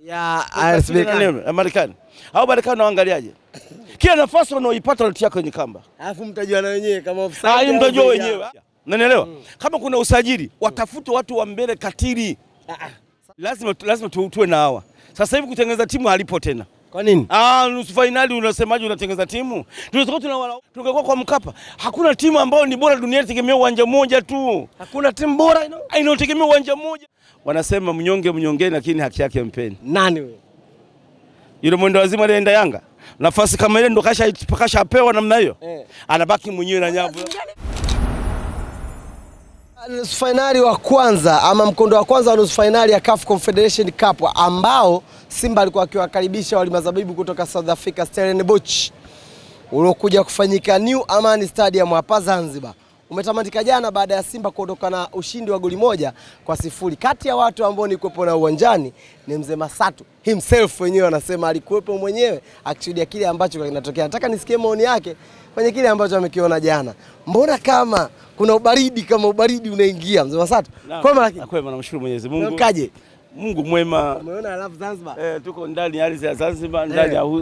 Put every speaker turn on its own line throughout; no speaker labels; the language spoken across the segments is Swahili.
ya Marekani.
Hao Marekani waangaliaje? Kila nafasi wanaoipata wanatia kwenye kamba.
Alafu mtajua na wenyewe kama offside.
Mtajua wenyewe. Unanielewa? Kama kuna usajili, watafute watu wa mbele katili. Lazima tuwe na hawa. Sasa hivi kutengeneza timu halipo tena.
Kwa nini?
Nusu finali unasemaje unatengeneza timu? Tungekuwa kwa Mkapa. Hakuna timu ambayo ni bora duniani tegemea uwanja mmoja tu.
Hakuna timu bora
inayotegemea uwanja mmoja. Wanasema mnyonge lakini haki yake mpeni.
Nani wewe?
Yule mwendo wazima alienda Yanga. Nafasi kama ile ndo kashapewa namna hiyo. Anabaki mwenyewe na nyavu.
Nusu finali wa kwanza ama mkondo wa kwanza wa nusu finali ya CAF Confederation Cup ambao Simba alikuwa akiwakaribisha wali mazabibu kutoka South Africa Stellenbosch uliokuja kufanyika New Amani Stadium hapa Zanzibar. Umetamatika jana baada ya Simba kuondoka na ushindi wa goli 1-0. Kati ya watu ambao ni kuwepo na uwanjani ni Mzee Masatu himself, wenyewe anasema alikuwepo mwenyewe akishuhudia kile ambacho kinatokea. Nataka nisikie maoni yake kwenye kile ambacho amekiona jana. Mbona kama kuna ubaridi unaingia Mzee Masatu?
Kwema, namshukuru Mwenyezi Mungu.
Mkaje?
Mungu mwema.
Umeona alafu Zanzibar?
Tuko ndani ya ardhi ya Zanzibar,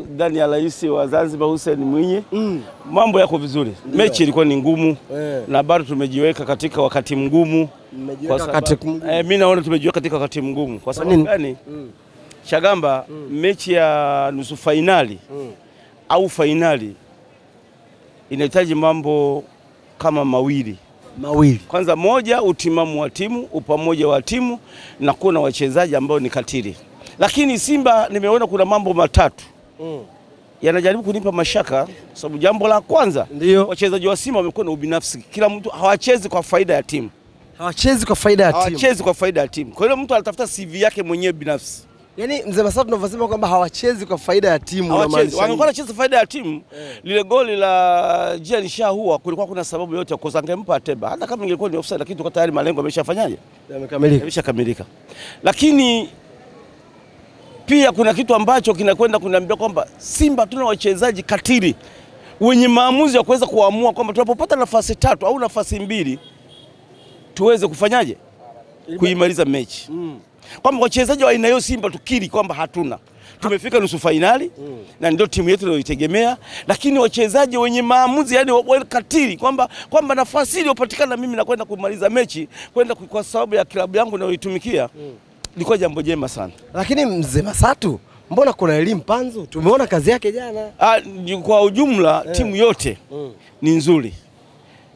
ndani ya rais wa Zanzibar Hussein Mwinyi. Mambo yako vizuri. Mechi ilikuwa ni ngumu na bado tumejiweka katika wakati mgumu. Mimi naona tumejiweka katika wakati mgumu. Kwa sababu gani? Chagamba, mechi ya nusu finali au finali inahitaji mambo kama mawili. Kwanza moja, utimamu wa timu, upamoja wa timu na kuna wachezaji ambao ni katili. Lakini Simba nimeona kuna mambo matatu yanajaribu kunipa mashaka, sababu jambo la kwanza, wachezaji wa Simba wamekuwa na ubinafsi. Kila mtu hawachezi kwa faida ya timu. Kwa hiyo mtu anatafuta CV yake mwenyewe binafsi.
Yaani Mzee Masatu tunavyosema kwamba hawachezi kwa faida ya timu.
Wangekuwa wanacheza faida ya timu, lile goli la Jean Shahua kulikuwa kuna sababu yote kwa angempa Ateba. Hata kama ingekuwa ni offside, lakini tuko tayari malengo yameshafanyaje? Yameshakamilika. Lakini pia kuna kitu ambacho kinakwenda kuniambia kwamba Simba tuna wachezaji katili wenye maamuzi ya kuweza kuamua kwamba tunapopata nafasi 3 au nafasi 2 tuweze kufanyaje? Kuimaliza mechi. Kwamba wachezaji wa aina hiyo Simba tukiri kwamba hatuna. Tumefika nusu finali na ndio timu yetu tunayoitegemea, lakini wachezaji wenye maamuzi yani katili kwamba nafasi ile iliyopatikana mimi na kwenda kumaliza mechi kwenda kwa sababu ya klabu yangu ninayoitumikia ilikuwa jambo jema sana.
Lakini Mzee Masatu, mbona kuna elimu panzu? Tumeona kazi yake jana.
Kwa ujumla timu yote ni nzuri.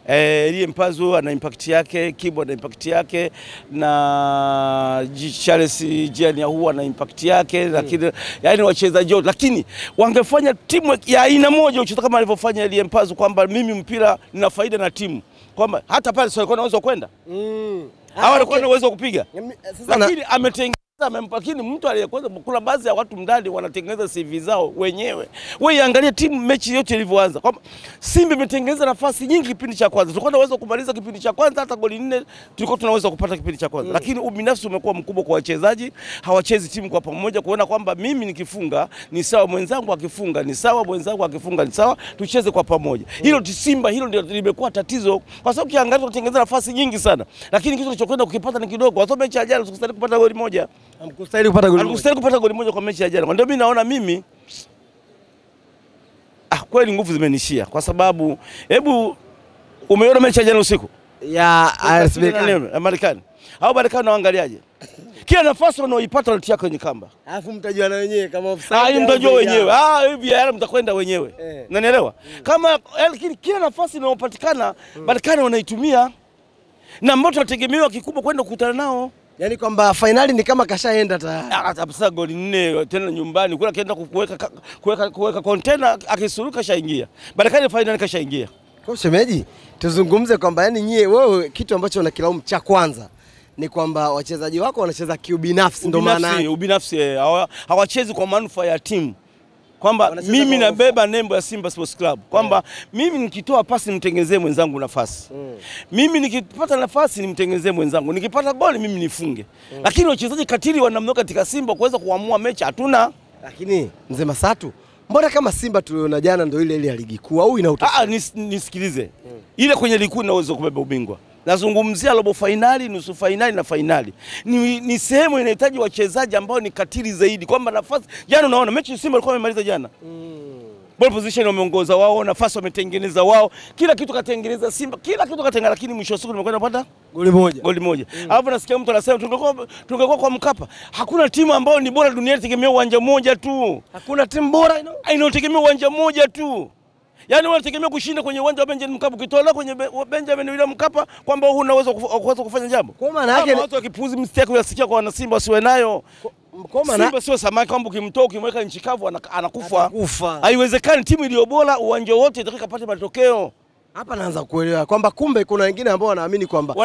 Elie Mpazu ana impact yake, Kibo ana impact yake, na Charles Jean huwa ana impact yake, lakini yani wachezaji wote, lakini wangefanya timu ya aina moja ucheza kama alivyofanya Elie Mpazu, kwamba mimi mpira nina faida na timu, kwamba hata pale sio alikuwa anaweza kwenda. Hawa alikuwa na uwezo kupiga. Lakini ametengeneza lakini mtu aliyekwanza, kuna baadhi ya watu ndani wanatengeneza CV zao wenyewe. Wewe angalia timu mechi yote ilivyoanza. Kwamba Simba imetengeneza nafasi nyingi kipindi cha kwanza. Tulikuwa tunaweza kumaliza kipindi cha kwanza, hata goli 4 tulikuwa tunaweza kupata kipindi cha kwanza. Lakini ubinafsi umekuwa mkubwa kwa wachezaji, hawachezi timu kwa pamoja kuona kwamba mimi nikifunga ni sawa, mwenzangu akifunga ni sawa, mwenzangu akifunga ni sawa, tucheze kwa pamoja. Hilo Simba hilo ndio limekuwa tatizo, kwa sababu kiangalia tunatengeneza nafasi nyingi sana, lakini kitu kilichokwenda kukipata ni kidogo. Kwa sababu mechi ya jana tukustahili kupata goli 1.
Hamkustahili kupata goli
1 kwa mechi ya jana. Ndio mimi naona mimi kweli nguvu zimenishia, kwa sababu hebu umeona mechi ya jana usiku
ya
Marekani. Hao Marekani waangaliaje? Kila nafasi wanaoipata wanatia kwenye kamba.
Alafu mtajua na wenyewe kama offside.
Mtajua wenyewe. Hivi yale mtakwenda wenyewe. Unanielewa? Kama kila nafasi inayopatikana Marekani wanaitumia, na ambao tunategemewa kikubwa kwenda kukutana nao.
Yaani kwamba finali ni kama kashaenda tayari.
Sasa goli 4 tena nyumbani kula kaenda kuweka container, akisuruka kashaingia. Marekani finali kashaingia.
Kwa shemeji, tuzungumze kwamba yani nyie wewe kitu ambacho unakilaumu cha kwanza ni kwamba wachezaji wako wanacheza kiubinafsi, ndio maana
ubinafsi hawachezi kwa manufaa ya timu. Kwamba mimi nabeba nembo ya Simba Sports Club, kwamba mimi nikitoa pasi nimtengenezee mwenzangu nafasi. Mimi nikipata nafasi nimtengenezee mwenzangu. Nikipata goli mimi nifunge. Lakini wachezaji katili wanamnoka katika Simba kuweza kuamua mechi hatuna.
Lakini Mzee Masatu, mbona kama Simba tuliona jana ndio ile ya ligi kuu au inautosha?
Nisikilize. Ile kwenye ligi kuu inaweza kubeba ubingwa. Nazungumzia robo finali, nusu finali na finali. Ni sehemu inahitaji wachezaji ambao ni katili zaidi, kwamba nafasi jana unaona mechi Simba alikuwa amemaliza jana. Ball position wameongoza wao, nafasi wametengeneza wao, kila kitu katengeneza Simba, kila kitu katengeneza, lakini mwisho wa siku tumekwenda kupata goli moja. Alafu nasikia mtu anasema tungekuwa kwa Mkapa. Hakuna timu ambayo ni bora duniani tegemea uwanja mmoja tu.
Hakuna timu bora
inayotegemea uwanja mmoja tu. Yaani wanategemea kushinda kwenye uwanja wa Benjamin Mkapa, ukitolewa kwenye Benjamin William Mkapa kwamba huna uwezo kufanya jambo.
Kwa maana yake
watu wakipuuzi mistake yasikia kwa wana Simba wasiwe nayo. Simba sio samaki kwamba ukimtoa ukimweka nchi kavu anakufa. Haiwezekani timu iliyo bora uwanja wote itakapata matokeo.
Hapa naanza kuelewa kwamba kumbe kuna wengine ambao wanaamini kwamba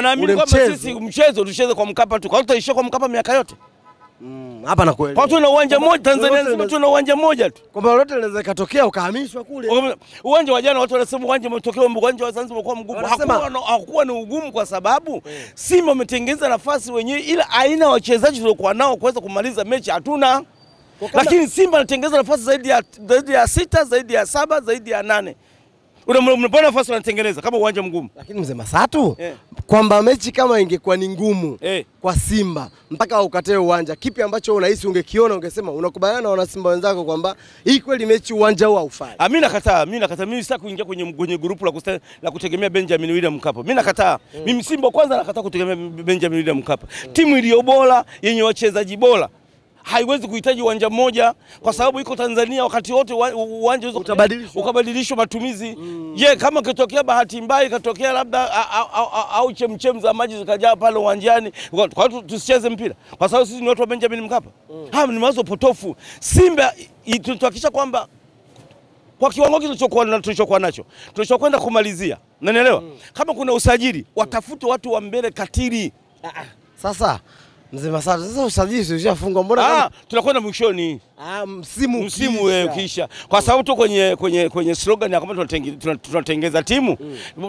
sisi mchezo tucheze kwa Mkapa tu. Kwa tutaishia kwa Mkapa miaka yote.
Hapa nakuelewa.
Kwa tuna uwanja mmoja Tanzania nzima tuna uwanja mmoja tu.
Kwamba lolote linaweza katokea ukahamishwa kule.
Uwanja wa jana watu wanasema uwanja umetokea uwanja wa Zanzibar kwa mgumu. Hakuwa ni ugumu kwa sababu Simba wametengeneza nafasi wenyewe, ila aina wachezaji tuliokuwa nao kuweza kumaliza mechi hatuna. Lakini Simba anatengeneza nafasi zaidi ya 6, zaidi ya 7, zaidi ya 8. Unapona nafasi wanatengeneza kama uwanja mgumu.
Lakini mzee Masatu, kwamba mechi kama ingekuwa ni ngumu kwa Simba mpaka ukatae uwanja, kipi ambacho unahisi ungekiona ungesema unakubaliana na wana Simba wenzako kwamba hii kweli mechi uwanja huu haufai?
Mimi nakataa, mimi sitaki kuingia kwenye grupu la kutegemea Benjamin William Mkapa. Mimi nakataa. Mimi Simba kwanza nakataa kutegemea Benjamin William Mkapa. Timu iliyo bora yenye wachezaji bora haiwezi kuhitaji uwanja mmoja kwa sababu iko Tanzania, wakati wote uwanja ukabadilishwa matumizi. Kama kitokea bahati mbaya ikatokea labda au chemchem za maji zikajaa pale uwanjani, kwa hiyo tusicheze mpira kwa sababu sisi ni watu wa Benjamin Mkapa. Ni mawazo potofu. Simba tuhakikisha kwamba kwa kiwango tulichokuwa nacho tulichokwenda kumalizia, unanielewa? Kama kuna usajili watafute watu wa mbele katili.
Sasa mzee Masatu, sasa usajili ushafungwa, mbona
tunakwenda mwishoni? Msimu ukiisha. Kwa sababu tu kwenye slogan ya kwamba tunatengeza timu,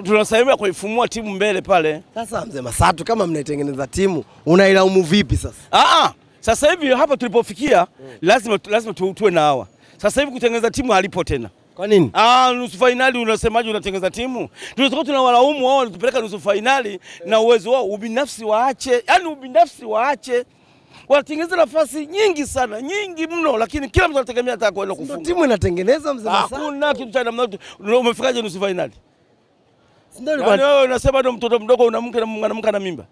tunasaidia kuifumua timu mbele pale.
Sasa mzee Masatu, kama mnaitengeneza timu, unailaumu vipi sasa?
Sasa hivi hapa tulipofikia lazima tuwe na hawa. Sasa hivi kutengeneza timu halipo tena.
Kwa nini?
Nusu finali unasemaje unatengeneza timu? Tunataka tunawalaumu wao tupeleka nusu finali na uwezo wao ubinafsi waache. Yaani ubinafsi waache. Wanatengeneza nafasi nyingi sana, nyingi mno, lakini kila mtu anategemea ataka kwenda kufunga.
Timu inatengeneza mzee Masatu.
Hakuna kitu cha namna hiyo. Umefikaje nusu finali? Yaani wewe unasema ndo mtoto mdogo unamke na mwanamke na mimba.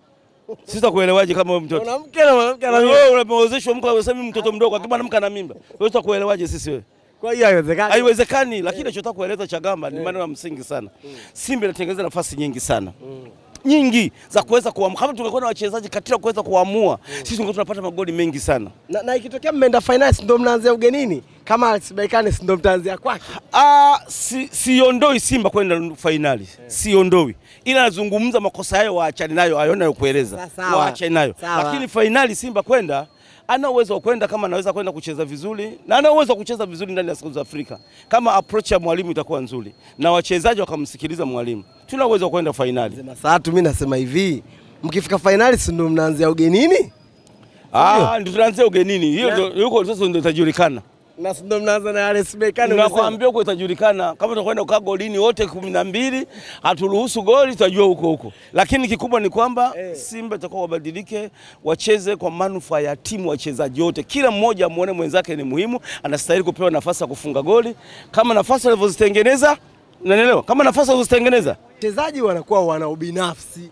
Sita kuelewaje kama wewe mtoto?
Unamke na mwanamke na mimba.
Wewe unamwozeshwa mke unasema mtoto mdogo akiwa mwanamke na mimba. Wewe utakuelewaje sisi wewe?
Kwa hiyo haiwezekani.
Haiwezekani, lakini nachotaka kueleza Chagamba ni maneno ya msingi sana. Simba inatengeneza nafasi nyingi sana. Nyingi za kuweza kuamua. Kama tungekuwa na wachezaji katika kuweza kuamua, sisi tungekuwa tunapata magoli mengi sana.
Na ikitokea mmeenda finals ndio mnaanzia ugenini? Kama Alsibaikane ndio mtaanzia kwake?
Siondoi Simba kwenda finali. Siondoi. Ila nazungumza makosa hayo waachane nayo, hayo nayokueleza. Waachane nayo. Lakini finali Simba kwenda ana uwezo wa kwenda kama anaweza kwenda kucheza vizuri, na ana uwezo wa kucheza vizuri ndani ya South Africa. Kama approach ya mwalimu itakuwa nzuri na wachezaji wakamsikiliza mwalimu, tuna uwezo wa kwenda finali.
Mzee Masatu, mimi nasema hivi, mkifika finali si ndio mnaanzia ugenini?
Ndio tunaanzia ugenini. Hiyo yuko sasa ndio itajulikana.
Na ndio mnaanza na Alsibaikane.
Nakwambia huko itajulikana. Kama tutakwenda kukaa golini wote 12, haturuhusu goli, tutajua huko. Lakini kikubwa ni kwamba Simba itakuwa wabadilike, wacheze kwa manufaa ya timu, wachezaji wote. Kila mmoja amuone mwenzake ni muhimu, anastahili kupewa nafasi ya kufunga goli. Kama nafasi alizozitengeneza, unanielewa? Kama nafasi alizozitengeneza,
wachezaji wanakuwa wana ubinafsi.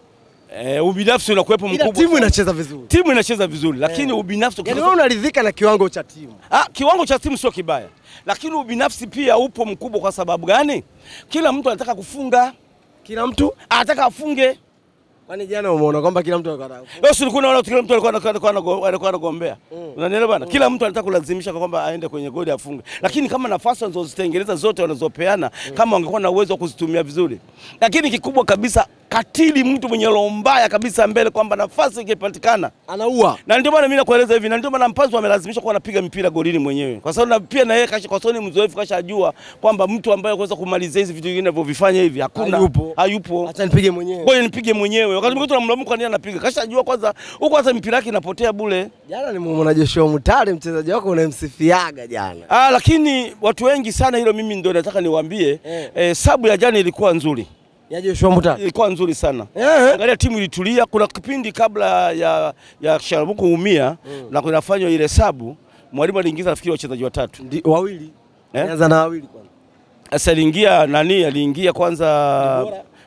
Ubinafsi unakuwepo mkubwa.
Timu inacheza vizuri.
Timu inacheza vizuri, lakini ubinafsi
yaani wewe unaridhika na kiwango cha timu.
Kiwango cha timu sio kibaya. Lakini ubinafsi pia upo mkubwa kwa sababu gani? Kila mtu anataka kufunga.
Kila mtu
anataka afunge.
Kwani jana umeona kwamba kila mtu anataka kufunga?
Leo si kuna kila mtu alikuwa anagombea. Unanielewa bana? Kila mtu anataka kulazimisha kwamba aende kwenye goli afunge. Lakini kama nafasi wanazozitengeneza zote wanazopeana, kama wangekuwa na uwezo wa kuzitumia vizuri. Lakini kikubwa kabisa, katili mtu mwenye roho mbaya kabisa mbele kwamba nafasi ikipatikana
anaua.
Na ndio maana mimi nakueleza hivi, na ndio maana Mpanzu amelazimishwa kuwa anapiga mpira golini mwenyewe. Kwa sababu pia na yeye kwa sababu ni mzoefu, kashajua kwamba mtu ambaye anaweza kumalizia hizi vitu vingine vinavyofanya hivi hakuna. Hayupo.
Acha nipige mwenyewe.
Ngoja nipige mwenyewe. Wakati mwingine tunamlamu kwa nini anapiga. Kashajua kwanza huko hata mpira yake inapotea bure.
Jana nimemuona Joshua Mutale, mchezaji wako unamsifiaga jana.
Lakini watu wengi sana, hilo mimi ndio nataka niwaambie, sabu ya jana ilikuwa nzuri.
Ya Joshua Mutale
ilikuwa nzuri sana. Angalia timu ilitulia, kuna kipindi kabla ya Sharabuku kuumia na kunafanywa ile hesabu, mwalimu aliingiza nafikiri wachezaji watatu.
Wawili. Anza na wawili kwanza.
Sasa aliingia kwanza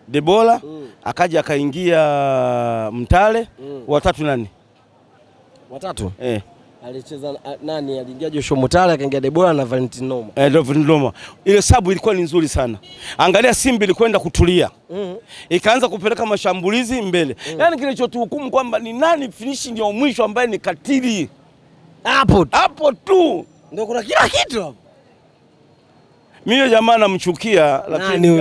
Debola, akaja akaingia Mtale, watatu nani?
Watatu? Alicheza nani? Aliingia Joshua Mutale, akaingia Debola na Valentino Noma.
Noma. Ile sabu ilikuwa ni nzuri sana. Angalia Simba ilikwenda kutulia. Ikaanza kupeleka mashambulizi mbele. Yaani kilichotuhukumu kwamba ni nani finishing ya mwisho ambaye ni katili. Hapo tu.
Ndio kuna kila kitu hapo.
Mimi jamaa namchukia, lakini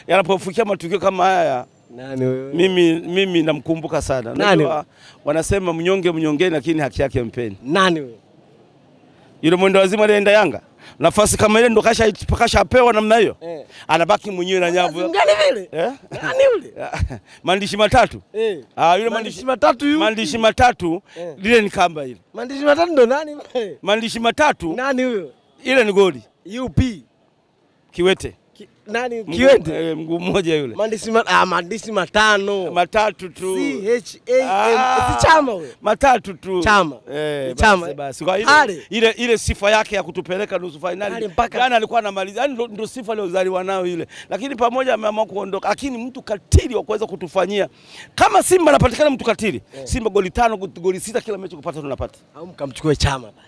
yanapofikia matukio kama haya
nani wewe?
Mimi namkumbuka sana. Unajua wanasema mnyongeni lakini haki yake mpeni.
Nani wewe?
Yule mwendo wazima alienda Yanga. Nafasi kama ile ndo kashapewa namna hiyo. Anabaki mwenyewe na nyavu.
Ngani vile? Nani yule?
Maandishi matatu. Yule maandishi matatu yule. Maandishi matatu lile ni kamba ile.
Maandishi matatu ndo nani wewe?
Maandishi matatu.
Nani huyo?
Ile ni goli.
UP.
Kiwete.
Nani Kiwete?
Mguu mmoja yule.
Maandishi matano.
Matatu tu.
CHAM. Si Chama wewe.
Matatu tu.
Chama.
Chama. Basi kwa ile sifa yake ya kutupeleka nusu finali. Jana alikuwa anamaliza. Yaani ndio sifa aliyozaliwa nayo ile. Lakini pamoja ameamua kuondoka. Lakini mtu katili wa kuweza kutufanyia. Kama Simba anapatikana mtu katili. Simba goli 5, goli 6 kila mechi kupata tunapata.
Au mkamchukue Chama bali.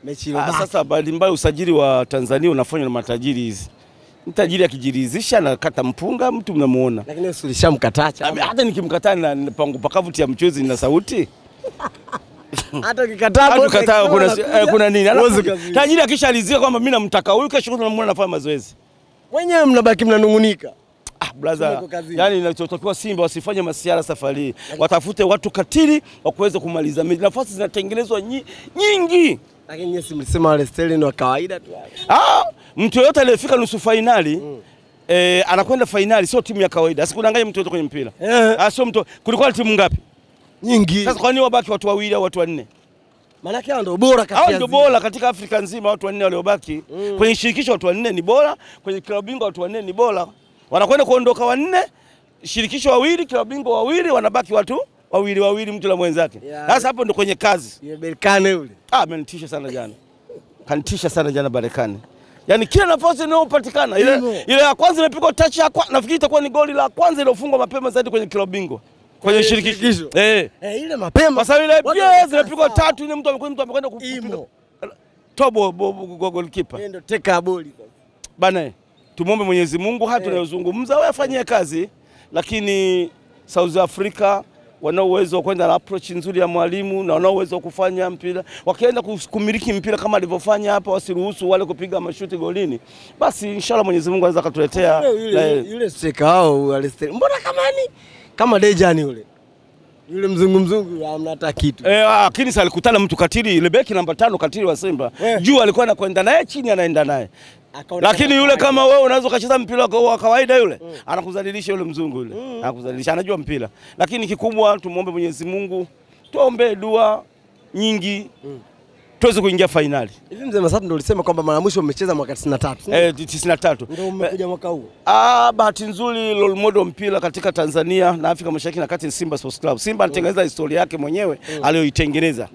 Mechi ile.
Sasa bali mbaya usajili wa Tanzania unafanywa na matajiri hizi. Mtajiri akijiridhisha na kata mpunga mtu mnamuona.
Lakini usilishamkataa Chama.
Hata nikimkataa na pangu pakavuti ya mchozi na sauti.
Hata ukikataa
kuna nini? Tajiri akishalizika kwamba mimi namtaka huyu, kesho tunamuona anafanya mazoezi.
Wenyewe mnabaki mnanungunika.
Brother, yani inachotakiwa Simba wasifanye masiara safari. Watafute watu katili wa kuweza kumaliza. Nafasi zinatengenezwa nyingi.
Lakini nyinyi mlisema wale Sterling wa kawaida tu.
Mtu yote aliyefika nusu finali anakwenda finali, sio timu ya kawaida. Asikudanganye mtu yote kwenye mpira. Sio mtu. Kulikuwa timu ngapi?
Nyingi.
Sasa kwa nini wabaki watu wawili au watu wanne?
Maana yake hao ndio bora katika
hao ndio bora katika Afrika nzima, watu wanne waliobaki. Kwenye shirikisho watu wanne ni bora, kwenye klabu bingwa watu wanne ni bora. Wanakwenda kuondoka wanne, shirikisho wawili, klabu bingwa wawili, wanabaki watu wawili mtu la mwenzake. Sasa hapo ndo kwenye kazi.
Yule Berkane yule.
Amenitisha sana jana. Kanitisha sana jana Berkane. Yaani kila nafasi inayopatikana ile ya kwanza imepigwa touch ya kwanza, nafikiri itakuwa ni goli la kwanza iliyofungwa mapema zaidi kwenye klabu bingwa. Kwenye shirikisho.
Ile mapema.
Sasa ile pia zimepigwa tatu, ile mtu amekwenda kupiga. Tobo goalkeeper.
Ndio teka boli sasa.
Bana, tumuombe Mwenyezi Mungu hata tunayozungumza wewe afanyie kazi, lakini South Africa wana uwezo wa kwenda na approach nzuri ya mwalimu na wana uwezo wa kufanya mpira. Wakienda kumiliki mpira kama alivyofanya hapa, wasiruhusu wale kupiga mashuti golini. Basi inshallah Mwenyezi Mungu anaweza kutuletea
yule striker wao wale. Mbona kama Dejani yule. Yule mzungu hamna hata kitu.
Lakini sasa alikutana mtu katili, ile beki namba 5 katili wa Simba. Juu alikuwa anakwenda naye, chini anaenda naye. Lakini yule kama wewe unaweza kucheza mpira wa kawaida yule, anakudhalilisha yule mzungu yule. Anakudhalilisha, anajua mpira. Lakini kikubwa tumuombe Mwenyezi Mungu, tuombe dua nyingi. Tuweze kuingia finali.
Hivi mzee Masatu ndio ulisema kwamba mara mwisho umecheza mwaka 93.
93.
Ndio umekuja mwaka huu.
Bahati nzuri role model mpira katika Tanzania na Afrika Mashariki na Kati ni Simba Sports Club. Simba anatengeneza historia yake mwenyewe aliyoitengeneza.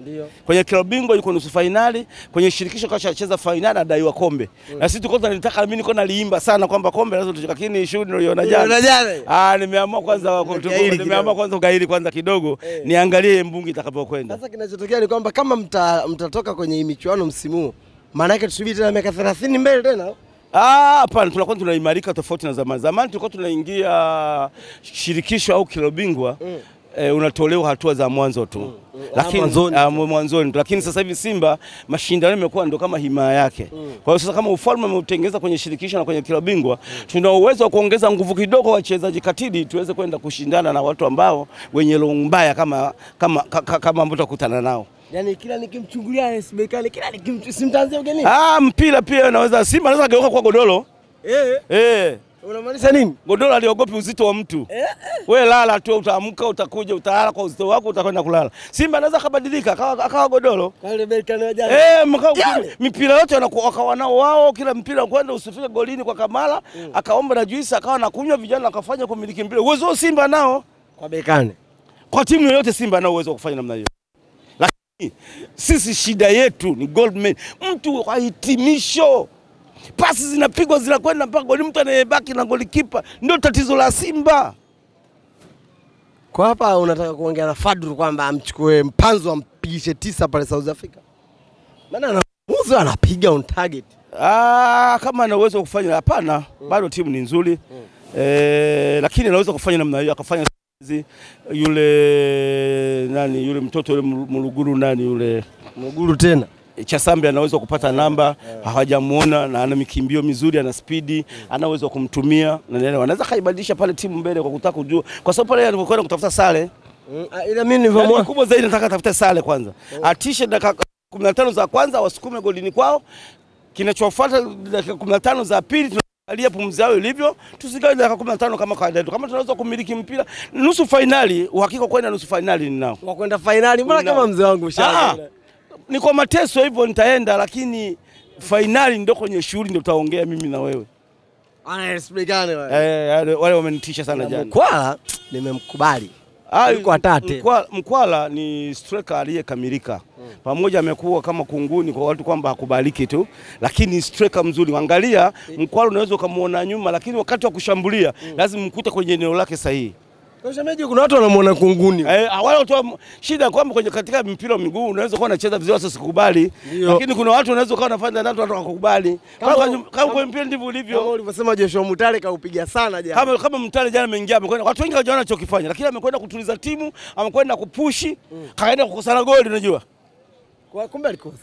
Kwenye klabu bingwa yuko nusu finali, kwenye shirikisho kashacheza finali adaiwa kombe. Na sisi tulikuwa tunataka, mimi niko naliimba sana kwamba kombe lazima tuchukue, lakini shughuli niliona jana. Nimeamua kwanza ugaili kwanza kidogo niangalie mbungi itakapokwenda.
Sasa kinachotokea ni kwamba kama mtatoka kwenye michuano msimu, maana yake tusubiri tena miaka 30 mbele tena.
Hapana, tunakuwa tunaimarika tofauti na zamani. Zamani tulikuwa tunaingia shirikisho au klabu bingwa unatolewa hatua za mwanzo tu. Lakini mwanzoni, lakini sasa hivi Simba mashindano yamekuwa ndo kama himaya yake. Kwa hiyo sasa kama ufalme umeutengeneza kwenye shirikisho na kwenye klabu bingwa, tuna uwezo wa kuongeza nguvu kidogo wachezaji katili tuweze kwenda kushindana na watu ambao wenye roho mbaya kama ambao tutakutana nao.
Yaani kila nikimchungulia Berkane, kila nikimsimtanzia ugeni.
Mpira pia unaweza Simba anaweza geuka kwa godoro.
Unamaanisha nini?
Godoro aliogopi uzito wa mtu. Wewe lala tu, utaamka, utakuja, utalala kwa uzito wako, utakwenda kulala. Simba anaweza kubadilika akawa godoro.
Kale Berkane wa jana.
Mipira yote wakawa nao wao, kila mpira kwenda usifike golini kwa Kamala, akaomba na juisi, akawa nakunywa, vijana akafanya kumiliki mpira. Uwezo wa Simba nao
kwa Berkane.
Kwa timu yoyote Simba nao uwezo wa kufanya namna hiyo. Lakini sisi shida yetu ni goalman. Mtu wa hitimisho. Pasi zinapigwa zinakwenda mpaka goli, mtu anayebaki na golikipa. Ndio tatizo la Simba.
Kwa hapa unataka kuongea na Fadru kwamba amchukue Mpanzu ampigishe 9 pale South Africa. Maana anapiga on target.
Kama ana uwezo wa kufanya, hapana, bado timu ni nzuri. Lakini anaweza kufanya namna hiyo, akafanya yule mtoto yule Muluguru yule
Muluguru tena.
Chasambi anaweza kupata namba, hawajamuona na ana mikimbio mizuri, ana speed, ana uwezo kumtumia na wanaweza kaibadilisha pale timu mbele kwa kutaka kujua. Kwa sababu pale alipokwenda kutafuta sale,
ila mimi nilivyomuona
kubwa zaidi nataka tafuta sale kwanza. Atishe dakika 15 za kwanza wasukume golini kwao. Kinachofuata dakika 15 za pili tunaangalia pumzi yao ilivyo. Tusikae dakika 15 kama kawaida. Kama tunaweza kumiliki mpira nusu finali, uhakika kwenda nusu finali ninao.
Wa kwenda finali mbona kama mzee wangu ushaanza.
Ni kwa mateso hivyo nitaenda, lakini finali ndio kwenye shughuli ndio tutaongea mimi na wewe.
Anaexplicane wewe.
Wale wamenitisha sana jana.
Mkwala nimemkubali. Yuko atate.
Mkwala ni striker aliyekamilika. Pamoja amekuwa kama kunguni kwa watu kwamba hakubaliki tu, lakini striker mzuri. Angalia Mkwala unaweza kumuona nyuma, lakini wakati wa kushambulia lazima mkute kwenye eneo lake sahihi.
Kwa shemeji kuna watu wanamuona kunguni.
Wale watu shida kwamba kwenye katika mpira wa miguu unaweza kuwa unacheza vizuri sasa sikubali. Lakini kuna watu wanaweza kuwa wanafanya na watu wakakubali. Kama kwa mpira ndivyo ulivyo.
Kama ulivyosema Joshua Mutale kaupiga sana jana.
Kama Mutale jana ameingia amekwenda. Watu wengi hawajaona anachokifanya, lakini amekwenda kutuliza timu, amekwenda kupushi, kaenda kukosa goli unajua.
Kwa kumbe alikosa.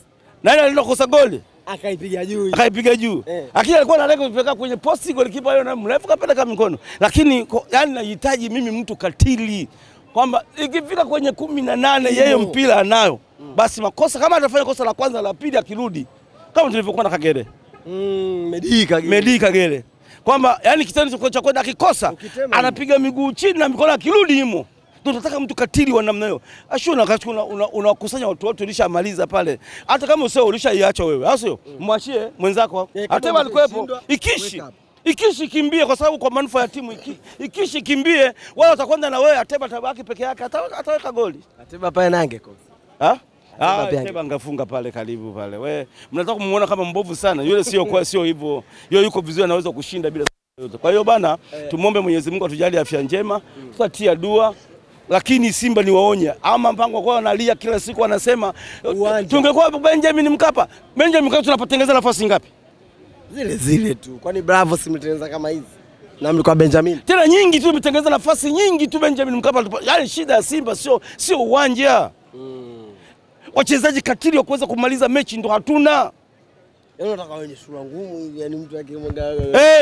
Nani alienda kukosa goli?
Akaipiga juu.
Lakini alikuwa analenga kupeleka kwenye posti, golikipa yeye na mrefu kapeleka mikono. Lakini yani nahitaji mimi mtu katili kwamba ikifika kwenye 18 yeye mpira anayo. Basi makosa kama atafanya kosa la kwanza la pili akirudi kama tulivyokuwa na Kagere. Medi Kagere. Kwamba yani kitendo cha kwenda akikosa anapiga miguu chini na mikono akirudi himo. Tunataka mtu katili wa namna hiyo. Ashuna unakusanya watu wote ulishamaliza pale. Hata kama usio ulishaiacha wewe, au sio? Mwachie mwenzako. Hata alikuwepo. Ikishi kimbie kwa sababu kwa manufaa ya timu ikishi kimbie, wala watakwenda na wewe, Ateba tabaki peke yake, ataweka goli.
Ateba pale nange
kosa. Ateba angafunga pale karibu pale. Wewe mnataka kumuona kama mbovu sana. Yule sio hivyo. Yule yuko vizuri, anaweza kushinda bila yote. Kwa hiyo bana, tumuombe Mwenyezi Mungu atujalie afya njema. Tutatia dua. Lakini Simba ni waonya, ama mpango kwa analia kila siku anasema tungekuwa Benjamin Mkapa tunapotengeneza nafasi ngapi?
Zile tu. Kwani Bravo simtengeneza kama hizi? Na mlikuwa Benjamin.
Tena nyingi tu mtengeneza nafasi nyingi tu Benjamin Mkapa. Yaani shida ya Simba sio uwanja. Wachezaji katili wa kuweza kumaliza mechi ndo hatuna.
Unataka wenye sura ngumu yani mtu akimwaga.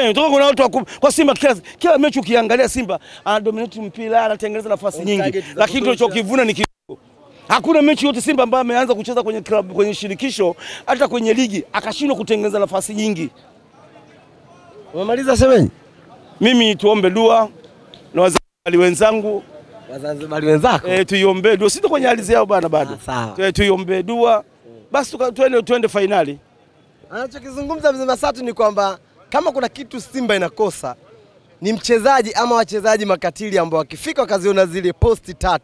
Ndio kuna watu kwa Simba kila mechi ukiangalia Simba ana dominate mpira, anatengeneza nafasi nyingi. Lakini tunachokivuna ni kidogo. Hakuna mechi yote Simba ambayo ameanza kucheza kwenye club, kwenye shirikisho, hata kwenye ligi akashindwa kutengeneza nafasi nyingi.
Umemaliza shemeji?
Mimi tuombe dua na Wazanzibari wenzangu.
Wazanzibari wenzako?
Tuiombe dua. Sisi kwenye hali yao bana bado. Tuiombe dua. Basi tuende finali.
Anachokizungumza Mzee Masatu ni kwamba kama kuna kitu Simba inakosa ni mchezaji ama wachezaji makatili ambao wakifika wakaziona zile posti 3,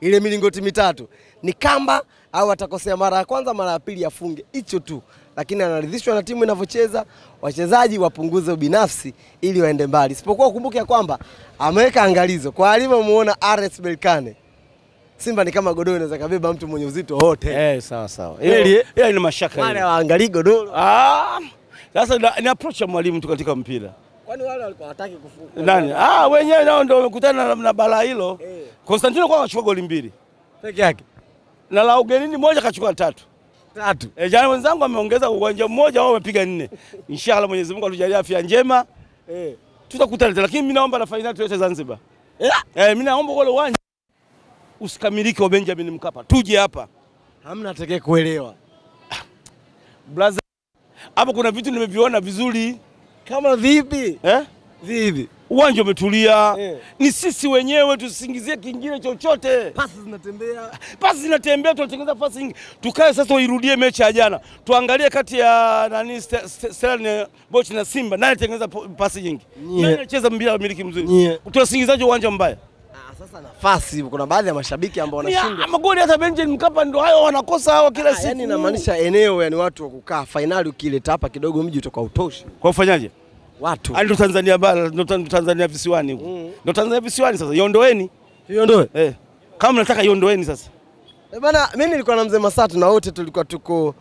ile milingoti 3, ni kamba au atakosea mara ya kwanza mara ya pili afunge. Hicho tu. Lakini anaridhishwa na timu inavyocheza, wachezaji wapunguze ubinafsi ili waende mbali. Sipokuwa ukumbuke ya kwamba ameweka angalizo kwa alivyomuona RS Berkane. Simba ni kama godoro inaweza kabeba mtu mwenye uzito wote.
Sawa. Yeye ni mashaka.
Wale waangalie godoro.
Sasa ni approach ya mwalimu tu katika mpira.
Kwani wale walikuwa hataki kufunga?
Nani? Wenyewe nao ndio wamekutana na balaa hilo. Constantino kwa akachukua goli 2
peke yake.
Na la ugenini moja kachukua 3. Jana wenzangu ameongeza uwanja mmoja, wao wamepiga 4. Inshallah Mwenyezi Mungu atujalie afya njema. Tutakutana tena, lakini mimi naomba na finali tuweze Zanzibar. Mimi naomba wale uwanja usikamilike wa Benjamin Mkapa. Tuje hapa.
Hamna atakaye kuelewa.
Brother, hapo kuna vitu nimeviona vizuri.
Kama vipi? Vipi?
Uwanja umetulia. Ni sisi wenyewe tusingizie kingine chochote. Pasi zinatembea tunatengeneza pasi nyingi. Tukae sasa uirudie mechi ya jana. Tuangalie kati ya Stellenbosch na Simba nani atengeneza pasi nyingi. Nani anacheza mpira miliki mzuri. Tunasingizaje uwanja mbaya?
Sasa nafasi kuna baadhi ya mashabiki ambao wanashinda.
Magoli hata Benjamin Mkapa ndio hayo wanakosa hawa kila siku.
Yaani inamaanisha eneo, yani watu wa kukaa finali ukileta hapa kidogo mji utakuwa utoshi.
Kwa ufanyaje?
Watu.
Ndio Tanzania bara, ndio Tanzania visiwani huko. Ndio Tanzania visiwani sasa. Iondoeni.
Iondoe?
Kama mnataka iondoeni sasa.
Bana mimi nilikuwa na mzee Masatu na wote tulikuwa tuko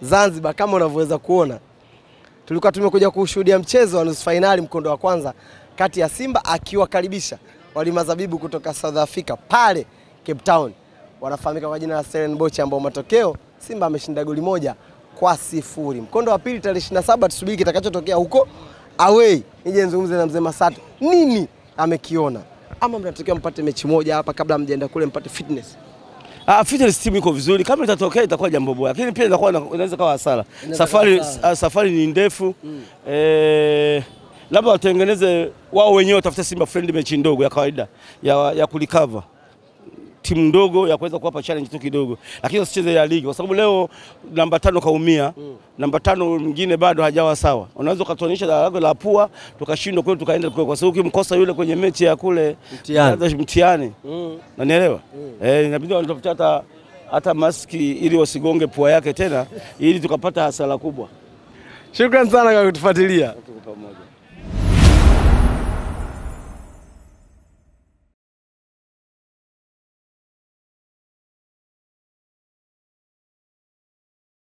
Zanzibar kama unavyoweza kuona. Tulikuwa tumekuja kushuhudia mchezo wa nusu finali mkondo wa kwanza kati ya Simba akiwakaribisha Walimazabibu kutoka South Africa pale Cape Town. Wanafahamika kwa jina la Stellenbosch ambao matokeo Simba ameshinda goli 1-0. Mkondo wa pili tarehe 27 tusubiri kitakachotokea huko away. Nije nizungumze na mzee Masatu. Nini amekiona? Ama mnatakiwa mpate mechi moja hapa kabla mjaenda kule mpate fitness?
Fitness team iko vizuri. Kama itatokea itakuwa jambo bora. Lakini pia inaweza kuwa hasara. Safari ni ndefu. Labda watengeneze wao wenyewe watafute Simba friendly mechi ndogo ya kawaida ya kulikava. Timu ndogo ya kuweza kuwapa challenge tu kidogo. Lakini usicheze ya ligi kwa sababu leo namba 5 kaumia. Namba 5 mwingine bado hajawa sawa. Unaweza kutuonyesha daraja la pua tukashindwa kwetu tukaenda kwa sababu ukimkosa yule kwenye mechi ya kule mtiani. Unanielewa? Inabidi wanatafuta hata maski ili wasigonge pua yake tena ili tukapata hasara kubwa.
Shukrani sana kwa kutufuatilia.